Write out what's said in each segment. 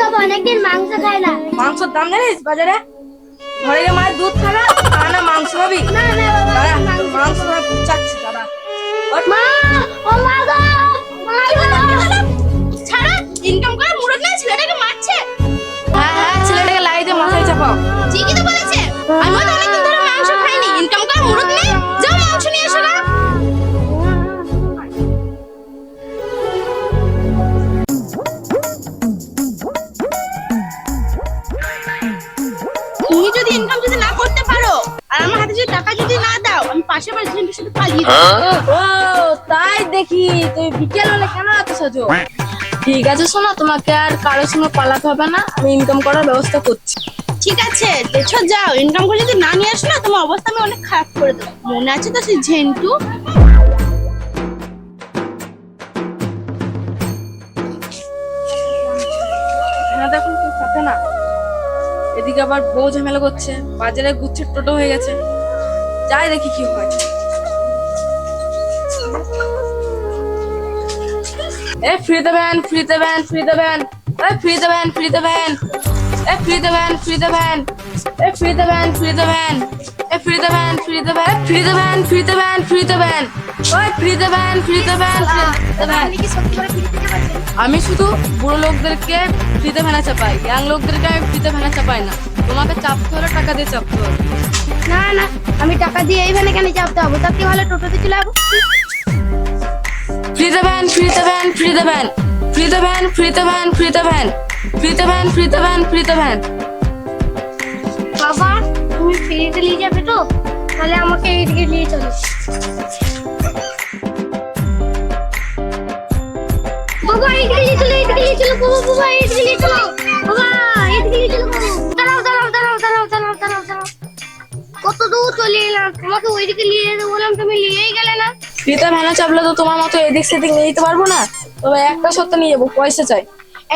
খাবো, অনেকদিন মাংস খাই না। মাংসের দাম জানিস বাজারে? ঘরে গিয়ে মায়ের দুধ খাবে আর না মাংস খাবি? না না বাবা, দাঁড়া, মাংস মাংস চাচ্ছি দাঁড়া। মা, ও মা গো, মা গো। ছাড়া ইনকাম করে মুরত না ছেলেটাকে মারছে। হ্যাঁ হ্যাঁ, ছেলেটাকে লাই দিয়ে মাথায় চাপাও। ঠিকই তো বলেছে। আমি তো অনেকদিন ধরে মাংস খাইনি, ইনকাম করে মুরত নেই। যাও মাংস নিয়ে এসো না। তুমি যদি ইনকাম যদি না করতে পারো আর আমার হাতে যদি টাকা যদি না দাও, আমি পাশের বাড়ির ঝেন্টুর সাথে পালিয়ে যাবো। ও তাই দেখি, তুই বিকেল হলে কেন এত সাজো? ঠিক আছে শোনো, তোমাকে আর কারোর সঙ্গে পালাতে হবে না, আমি ইনকাম করার ব্যবস্থা করছি। ঠিক আছে দেখো, যাও ইনকাম করে যদি না নিয়ে আসো না, তোমার অবস্থা আমি অনেক খারাপ করে দেবো। মনে আছে তো সেই ঝেন্টু? এনাদের এখন কেউ থাকে না, এদিকে আবার বউ ঝামেলা করছে, বাজারে গুচ্ছের টোটো হয়ে গেছে। যাই দেখি কি হয়। এ ফ্রি দেবেন, ফ্রি দেবেন, ফ্রি দেবেন, এ ফ্রি দেবেন, ফ্রি দেবেন, এ ফ্রি দেবেন, ফ্রি দেবেন, এ ফ্রি দেবেন, ফ্রি দেবেন, এ ফ্রি দেবেন, ফ্রি দেবেন, ফ্রি দেবেন, ফ্রি দেবেন, ফ্রি দেবেন, ওই ফ্রি দেবেন, ফ্রি দেবেন, আপনি কি সত্যি করে ফিরে দিতে পারছেন? আমি শুধু বুড়ো লোকদেরকে ফ্রিতে ভেনা চাপাই, ইয়াং লোকদেরকে আমি ফ্রিতে ভেনা চাপাই না। তোমাকে চাপতে হলে টাকা দিয়ে চাপতে হবে। না না, আমি টাকা দিয়ে এইখানে কেন চাপতে হবো? তার কি ভালো টোটোতে চলে যাবো। ফ্রি দেবেন, ফ্রি দেবেন, ফ্রি দেবেন, ফ্রি দেবেন, ফ্রি দেবেন, ফ্রি দেবেন, ফ্রি দেবেন, ফ্রি দেবেন, ফ্রি দেবেন। বাবা, তুমি ফ্রিতে নিয়ে যাবে তো? তাহলে আমাকে এইদিকে নিয়ে চলো। বাবা এইদিকে নিয়ে চলো, এইদিকে নিয়ে চলো, বাবা বাবা এইদিকে নিয়ে চলো, বাবা এইদিকে নিয়ে চলো, বাবা। দাঁড়াও দাঁড়াও দাঁড়াও দাঁড়াও দাঁড়াও দাঁড়াও দাঁড়াও, কত দূর চলে এলাম, তোমাকে ওইদিকে নিয়ে যেতে বললাম, তুমি নিয়েই গেলে না। ফ্রিতে ভেনা চাপলে তো তোমার মতো এদিক সেদিক নিয়ে যেতে পারবো না, তবে একটা সত্য নিয়ে যাবো, পয়সা চাই।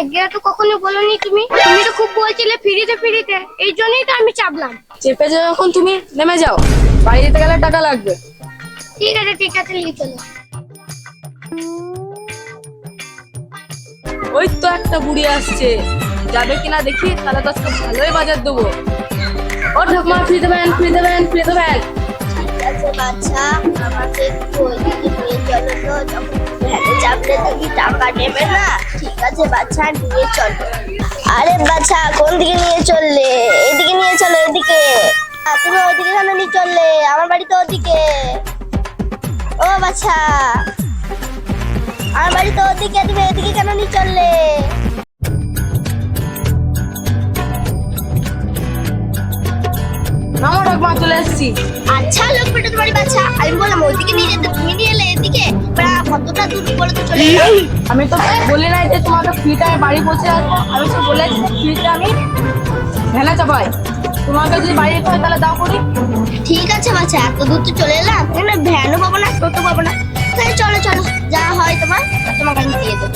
একদিন তো কখনো বলোনি তুমি, তুমি তো খুব বলছিলে ফ্রিতে ফ্রিতে, এই জন্যই তো আমি চাপলাম। চেপে যাও, যখন তুমি নেমে যাও, বাড়ি যেতে গেলে টাকা লাগবে। ঠিক আছে ঠিক আছে, নিয়ে চলো। ওই তো একটা বুড়ি আসছে, যাবে কিনা দেখি, তাহলে তো আজকে ভালোই বাজার দেবো। ও ঠাকুমা, ফ্রি দেবেন, ফ্রি দেবেন, ফ্রি দেবেন। ঠিক আছে বাচ্চা, আমাকে একটু ওইদিকে নিয়ে চলো তো, যখন ভ্যানে চাপলে তুমি টাকা নেবে না। ঠিক আছে বাচ্চা, নিয়ে চলো। আরে বাচ্চা, কোন দিকে নিয়ে চললে? এদিকে নিয়ে চলো, এদিকে। তুমি ওইদিকে কেন নিয়ে চললে? আমার বাড়ি তো ওদিকে। ও বাচ্চা, আমার বাড়ি তো ওদিকে, তুমি এদিকে কেন নিয়ে চললে? নামো ঠাকুমা, চলে এসেছি। আচ্ছা লোক পেটে তোমার বাচ্চা, আমি বললাম ওইদিকে নিয়ে যেতে, তুমি নিয়ে এলে এদিকে। কতটা দূর বলে তো চলে এলাম। আমি তো বলি নাই যে তোমাকে ফ্রিতে আমি বাড়ি পৌঁছে আসবো, আমি তো বলেছি ফ্রিতে আমি ভেনা চাপাই। তোমাকে যদি বাড়ি যেতে হয় তাহলে দাও করি। ঠিক আছে বাচ্চা, এত দূর তো চলে এলাম, এখানে ভ্যানও পাবো না, টোটো পাবো না। তাহলে চলো চলো, যা হয় তোমার, তোমাকে আমি দিয়ে দেবো।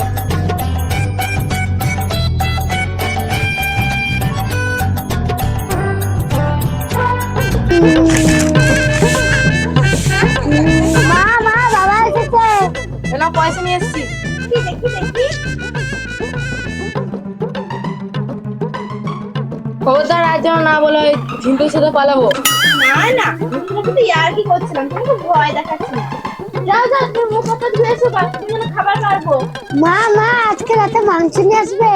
মা মা, বাবা এসেছে। এলাম, পয়সা নিয়ে এসেছি। দেখি দেখি। খবরদার আজ যেন না বলে ওই ঝিন্টুর সাথে পালাবো। না না, আমি তোমাকে তো ইয়ার্কি করছিলাম, তোমাকে ভয় দেখাচ্ছি না। যাও যাও, তুমি মুখ হাত ধুয়ে এসো, বাচ্চাদের জন্য খাবার পারবো। মা মা, আজকে রাতে মাংস নিয়ে আসবে।